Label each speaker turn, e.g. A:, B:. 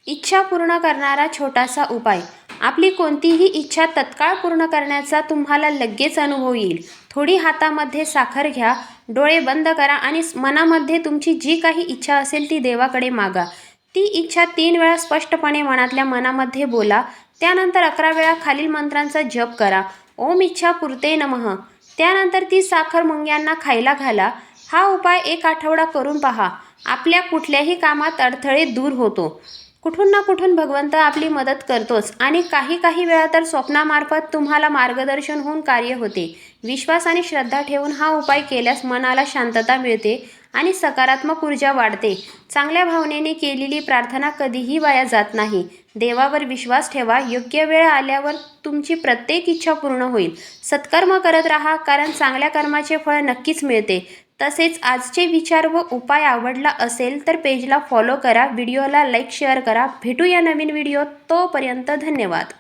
A: इच्छा पूर्ण करणारा छोटासा उपाय. आपली कोणतीही इच्छा तत्काळ पूर्ण करण्याचा तुम्हाला लगेच अनुभव येईल. थोडी हातामध्ये साखर घ्या, डोळे बंद करा आणि मनामध्ये तुमची जी काही इच्छा असेल ती देवाकडे मागा. ती इच्छा 3 वेळा स्पष्टपणे मनातल्या मनामध्ये बोला. त्यानंतर 11 वेळा खालील मंत्रांचा जप करा. ओम इच्छापूर्ते नमः. त्यानंतर ती साखर मुंग्यांना खायला घाला. हा उपाय 1 आठवडा करून पहा. आपल्या कुठल्याही कामात अडथळे दूर होतो. कुठून ना कुठून भगवंत आपली मदत करतोच आणि काही वेळा तर स्वप्नामार्फत तुम्हाला मार्गदर्शन होऊन कार्य होते. विश्वास आणि श्रद्धा ठेवून हा उपाय केल्यास मनाला शांतता मिळते आणि सकारात्मक ऊर्जा वाढते. चांगल्या भावनेने केलेली प्रार्थना कधीही वाया जात नाही. देवावर विश्वास ठेवा. योग्य वेळ आल्यावर तुमची प्रत्येक इच्छा पूर्ण होईल. सत्कर्म करत राहा, कारण चांगल्या कर्माचे फळ नक्कीच मिळते. तसेच आजचे विचार व उपाय आवडला असेल तर पेजला फॉलो करा, व्हिडिओला लाईक शेअर करा. भेटूया नवीन व्हिडिओत. तोपर्यंत धन्यवाद.